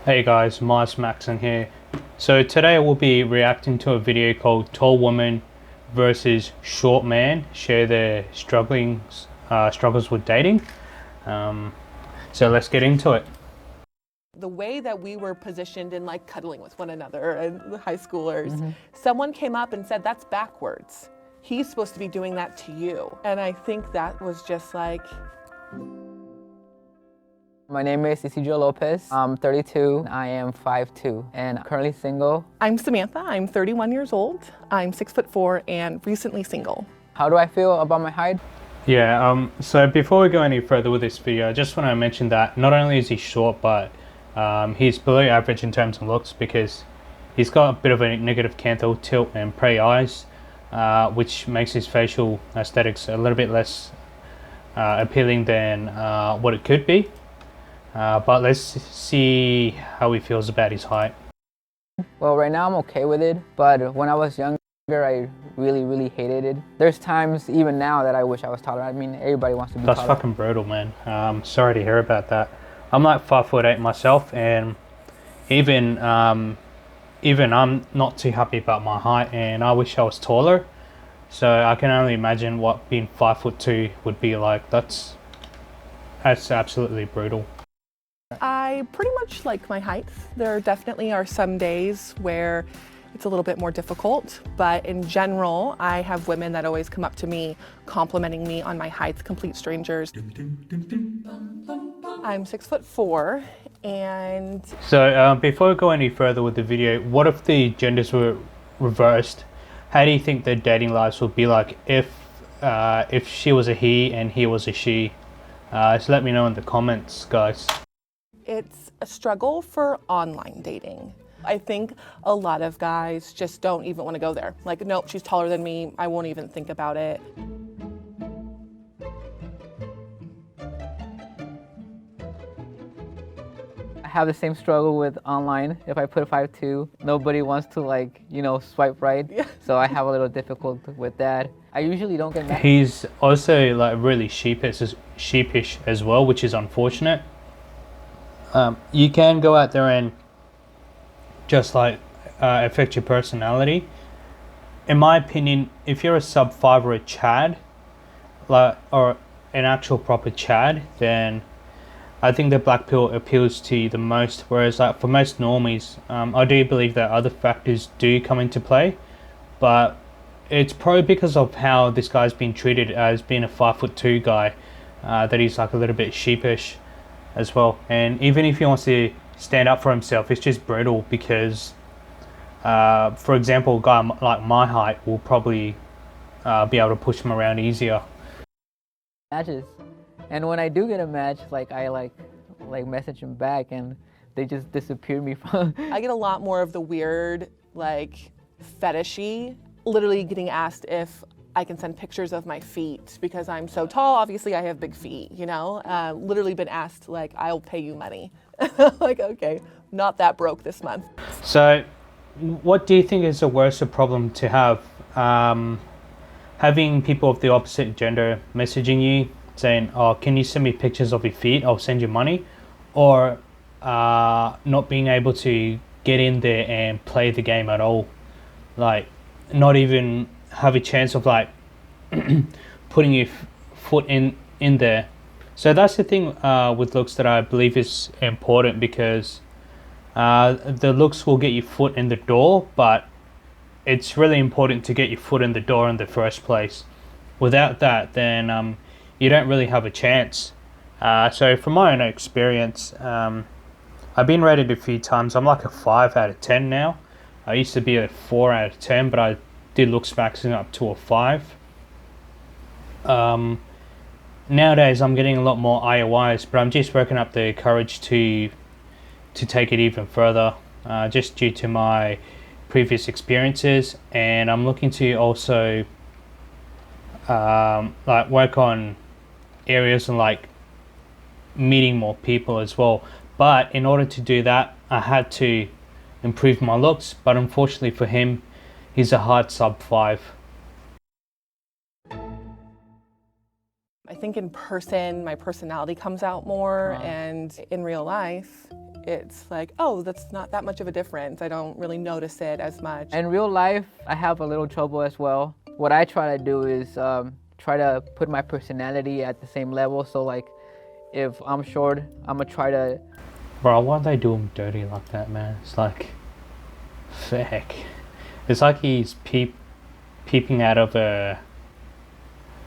Hey guys, Mars Maxon here. So today we'll be reacting to a video called Tall Woman versus Short Man share their struggles with dating. Um, so let's get into it. The way that we were positioned in like cuddling with one another and the high schoolers, someone came up and said, that's backwards. He's supposed to be doing that to you. And I think that was just like, My name is Isidro Lopez. I'm 32. I am 5'2", and currently single. I'm Samantha, I'm 31 years old, I'm 6'4" and recently single. How do I feel about my height? Yeah, so before we go any further with this video, I just want to mention that not only is he short, but he's below average in terms of looks because he's got a bit of a negative canthal tilt and prey eyes, which makes his facial aesthetics a little bit less appealing than what it could be. But let's see how he feels about his height. Well, right now I'm okay with it, but when I was younger, I really hated it. There's times even now that I wish I was taller. I mean, everybody wants to be That's taller. fucking brutal, man. Sorry to hear about that. I'm like 5'8" myself, and even I'm not too happy about my height, and I wish I was taller. So I can only imagine what being 5'2" would be like. That's absolutely brutal. I pretty much like my height. There definitely are some days where it's a little bit more difficult, but in general, I have women that always come up to me complimenting me on my height, complete strangers. I'm 6'4", and So before we go any further with the video, what if the genders were reversed? How do you think their dating lives would be like if she was a he and he was a she? So let me know in the comments, guys. it's a struggle for online dating. I think a lot of guys just don't even want to go there. Like, nope, she's taller than me. I won't even think about it. I have the same struggle with online. If I put 5'2", nobody wants to swipe right. Yeah. So I have a little difficult with that. I usually don't get mad. He's also like really sheepish as well, which is unfortunate. You can go out there and just like affect your personality. In my opinion, if you're a sub 5 or a Chad, or an actual proper Chad, then I think the black pill appeals to you the most. Whereas like for most normies, I do believe that other factors do come into play, but it's probably because of how this guy's been treated as being a 5'2" guy, that he's like a little bit sheepish as well. And even if he wants to stand up for himself, it's just brutal because, for example, a guy like my height will probably be able to push him around easier. Matches, and when I do get a match, I message them back, and they just disappear me from. I get a lot more of the weird, like, fetishy, literally getting asked if I can send pictures of my feet because I'm so tall. Obviously, I have big feet, you know? Literally been asked, like, I'll pay you money. Like, okay, not that broke this month. So, what do you think is a worse problem to have? Having people of the opposite gender messaging you saying, "Oh, can you send me pictures of your feet? I'll send you money," or not being able to get in there and play the game at all, like not even have a chance of like putting your foot in there. So that's the thing with looks that I believe is important, because the looks will get your foot in the door, but it's really important to get your foot in the door in the first place. Without that, then you don't really have a chance. So from my own experience, I've been rated a few times. I'm like a 5 out of 10 now. I used to be a 4 out of 10, but I did looks maxing up to a 5. Nowadays I'm getting a lot more IOIs, but I'm just working up the courage to take it even further, just due to my previous experiences. And I'm looking to also like work on areas and like meeting more people as well. But in order to do that, I had to improve my looks, but unfortunately for him, he's a hard sub 5. I think in person, my personality comes out more, and in real life, it's like, oh, that's not that much of a difference. I don't really notice it as much. In real life, I have a little trouble as well. What I try to do is try to put my personality at the same level. So like, if I'm short, I'm gonna try to. Bro, why do they do him dirty like that, man? It's like, feck. It's like he's peeping out of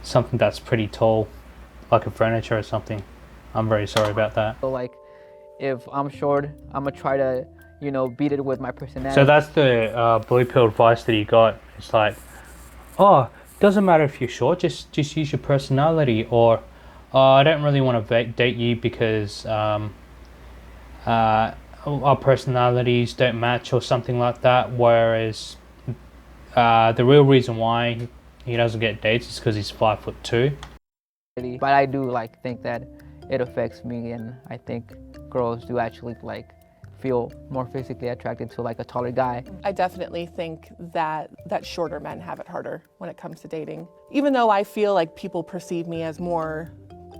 something that's pretty tall, like a furniture or something. I'm very sorry about that. So like, if I'm short, I'm gonna try to, you know, beat it with my personality. So that's the blue pill advice that he got. It's like, oh, doesn't matter if you're short, just use your personality, or I don't really want to date you because our personalities don't match or something like that. Whereas the real reason why he doesn't get dates is because he's 5'2". But I do like think that it affects me, and I think girls do actually like feel more physically attracted to like a taller guy. I definitely think that shorter men have it harder when it comes to dating. Even though I feel like people perceive me as more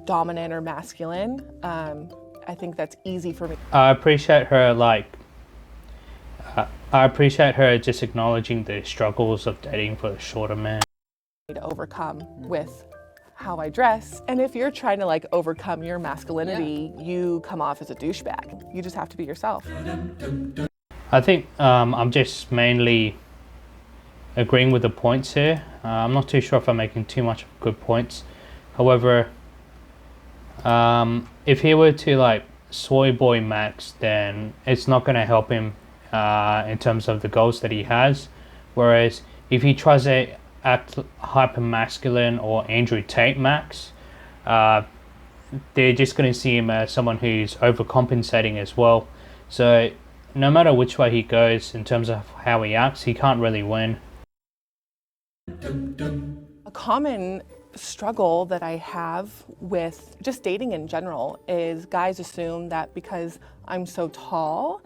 dominant or masculine, I think that's easy for me. I appreciate her just acknowledging the struggles of dating for the shorter man. To overcome with how I dress. And if you're trying to like overcome your masculinity, you come off as a douchebag. You just have to be yourself. I think I'm just mainly agreeing with the points here. I'm not too sure if I'm making too much good points. However, if he were to like soy boy Max, then it's not going to help him in terms of the goals that he has. Whereas if he tries to act hyper masculine or Andrew Tate Max, they're just going to see him as someone who's overcompensating as well. So no matter which way he goes in terms of how he acts, he can't really win. A common struggle that I have with just dating in general is guys assume that because I'm so tall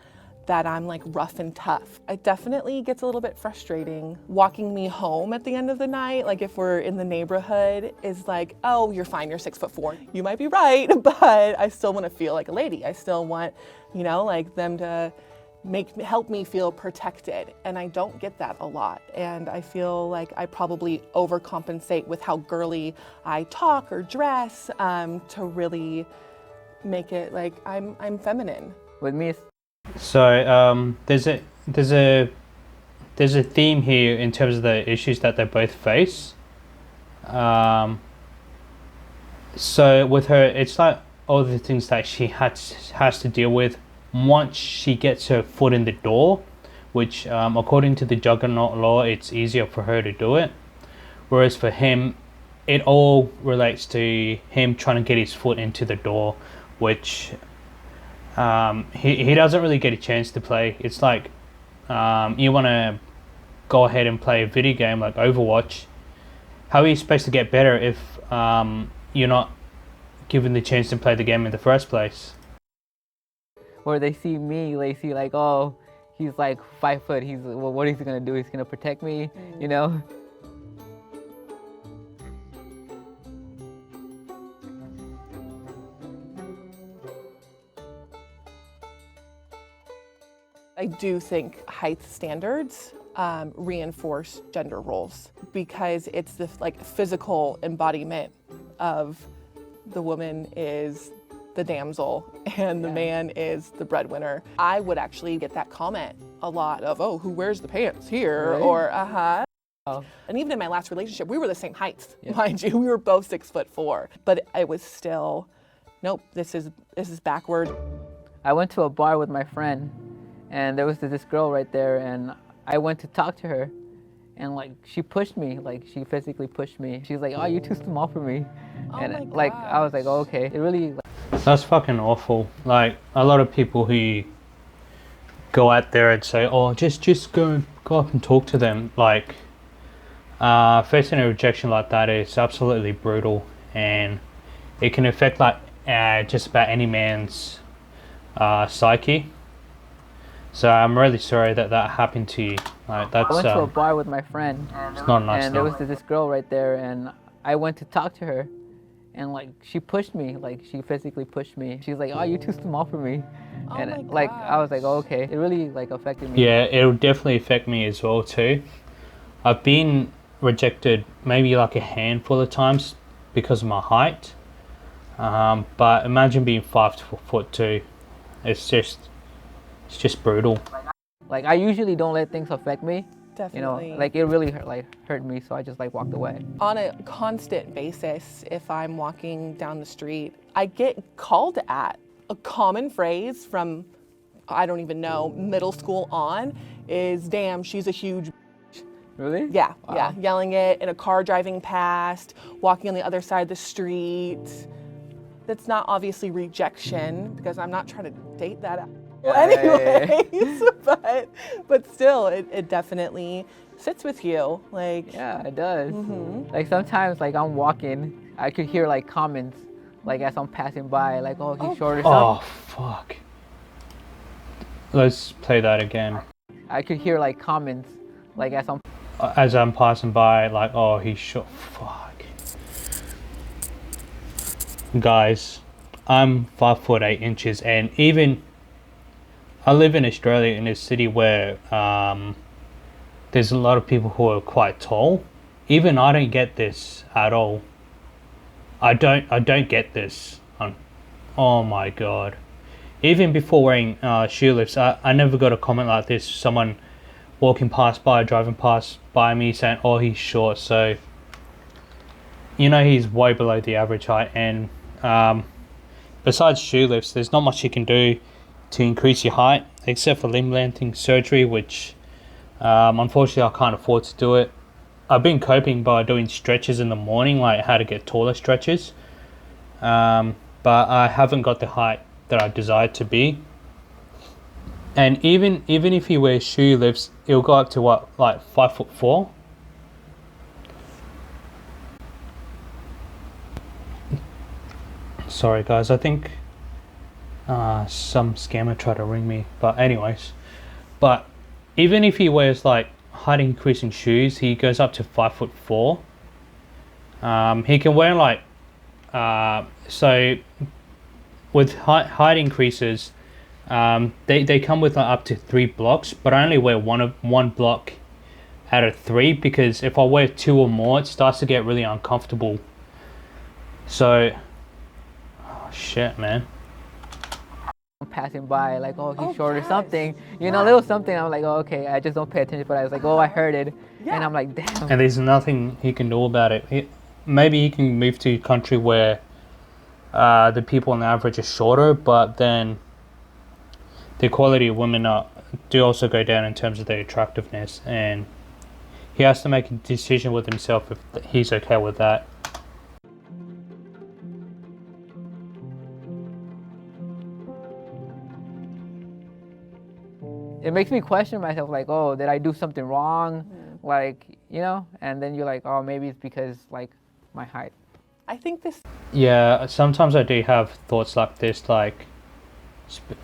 that I'm like rough and tough. It definitely gets a little bit frustrating. Walking me home at the end of the night, like if we're in the neighborhood, is like, oh, you're fine, you're 6'4". You might be right, but I still want to feel like a lady. I still want, you know, like them to help me feel protected, and I don't get that a lot. And I feel like I probably overcompensate with how girly I talk or dress to really make it like I'm feminine. With me, So there's a theme here in terms of the issues that they both face. So with her, it's like all the things that she has to deal with once she gets her foot in the door, which according to the Juggernaut law, it's easier for her to do it. Whereas for him, it all relates to him trying to get his foot into the door, which he doesn't really get a chance to play. It's like you want to go ahead and play a video game like Overwatch. How are you supposed to get better if you're not given the chance to play the game in the first place? or they see me, they see like, oh, he's like 5 foot. Well, what is he gonna do? He's gonna protect me, you know? I do think height standards reinforce gender roles because it's the like physical embodiment of the woman is the damsel and the man is the breadwinner. I would actually get that comment a lot of, oh, who wears the pants here? Really? Or uh-huh. Oh. And even in my last relationship, we were the same height, mind you. We were both 6'4", but it was still, nope, this is backward. I went to a bar with my friend, and there was this girl right there, and I went to talk to her, and like she pushed me, like she physically pushed me. She's like, "Oh, you're too small for me," and like I was like, oh, "Okay." It really. That's fucking awful. Like a lot of people who go out there and say, "Oh, just go up and talk to them." Like facing a rejection like that is absolutely brutal, and it can affect like just about any man's psyche. So I'm really sorry that happened to you. Like that's. I went to a bar with my friend. It's not nice. And there was this girl right there, and I went to talk to her, and like she pushed me, like she physically pushed me. She's like, "Oh, you're too small for me," Oh and my like I was like, "Oh, gosh. okay." It really like affected me. Yeah, it'll definitely affect me as well too. I've been rejected maybe like a handful of times because of my height. But imagine being 5 foot 2. It's just brutal. Like I usually don't let things affect me. Definitely. Like it really hurt me, so I just like walked away. On a constant basis, if I'm walking down the street, I get called at. A common phrase from, I don't even know, middle school on is, damn, she's a huge. Really? Yeah, Wow. yeah. Yelling it in a car driving past, walking on the other side of the street. That's not obviously rejection because I'm not trying to date that anyways, but still, it definitely sits with you. Like, Yeah, it does. Like sometimes, like I'm walking, I could hear like comments, like as I'm passing by, like, "Oh, he's short" or Oh, something. fuck. Let's play that again. I could hear like comments, like As I'm passing by, like, oh, he's short. Fuck. Guys, I'm 5 foot 8 inches, and even I live in Australia in a city where there's a lot of people who are quite tall. Even I don't get this at all. I don't get this. Oh my god. Even before wearing shoe lifts, I never got a comment like this. Someone walking past by, driving past by me saying, oh, he's short. So, you know, he's way below the average height. And besides shoe lifts, there's not much you can do to increase your height except for limb lengthening surgery, which unfortunately I can't afford to do it. I've been coping by doing stretches in the morning, like how to get taller stretches, but I haven't got the height that I desire to be. And even if you wear shoe lifts, it'll go up to what, like 5'4". Sorry guys, I think some scammer tried to ring me, but anyways. But even if he wears like height increasing shoes, he goes up to 5'4". He can wear like so with height increases, they come with like up to 3 blocks, but I only wear one block out of 3 because if I wear 2 or more, it starts to get really uncomfortable. So, oh shit, man. passing by, like, "Oh, he's Oh, short" or yes. something. You know, little something. I'm like, "Oh, okay." I just don't pay attention, but I was like, "Oh, I heard it," Yeah. and I'm like, "Damn." And there's nothing he can do about it. Maybe he can move to a country where the people on average are shorter, but then the quality of women do also go down in terms of their attractiveness, and he has to make a decision with himself if he's okay with that. It makes me question myself, like, "Oh, did I do something wrong?" Like, you know, and then you're like, "Oh, maybe it's because like my height." I think this. Yeah, sometimes I do have thoughts like this, like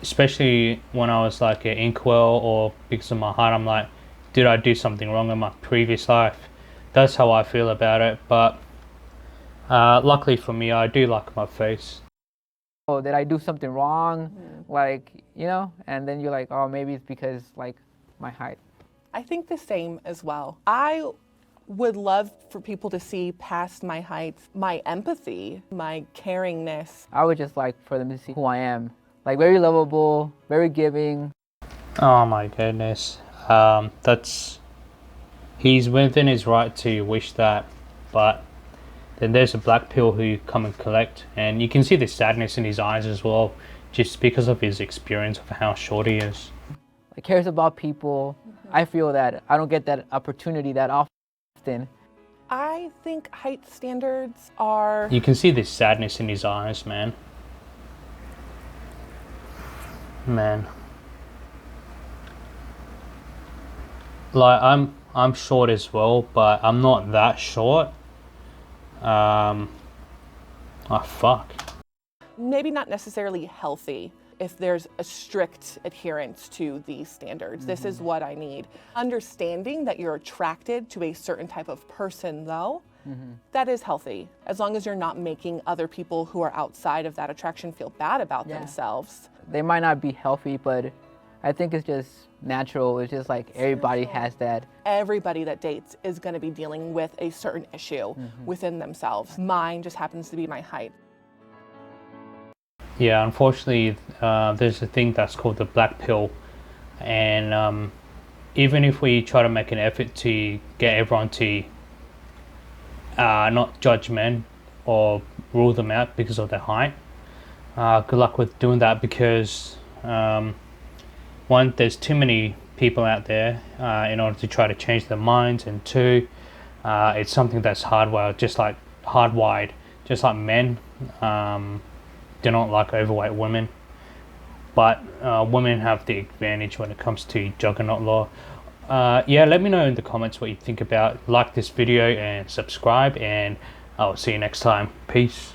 especially when I was like an inkwell or because of my height, I'm like, did I do something wrong in my previous life? That's how I feel about it. But luckily for me, I do like my face. "Oh, did I do something wrong?" Like, you know, and then you're like, "Oh, maybe it's because like my height." I think the same as well. I would love for people to see past my height, my empathy, my caringness. I would just like for them to see who I am, like very lovable, very giving. Oh my goodness. He's within his right to wish that, but then there's a black pill who come and collect, and you can see the sadness in his eyes as well, just because of his experience of how short he is. Like cares about people. I feel that I don't get that opportunity that often. I think height standards are. You can see the sadness in his eyes, man. Man. Like I'm short as well, but I'm not that short. Oh fuck. Maybe not necessarily healthy if there's a strict adherence to these standards. This is what I need. Understanding that you're attracted to a certain type of person, though, that is healthy. As long as you're not making other people who are outside of that attraction feel bad about themselves. They might not be healthy, but I think it's just natural. It's just like everybody has that. Everybody that dates is going to be dealing with a certain issue within themselves. Mine just happens to be my height. Yeah, unfortunately, there's a thing that's called the black pill, and even if we try to make an effort to get everyone to not judge men or rule them out because of their height, good luck with doing that, because one, there's too many people out there in order to try to change their minds, and two, it's something that's hardwired, just like men do not like overweight women, but women have the advantage when it comes to juggernaut law. Yeah, let me know in the comments what you think about. Like this video and subscribe, and I'll see you next time. Peace.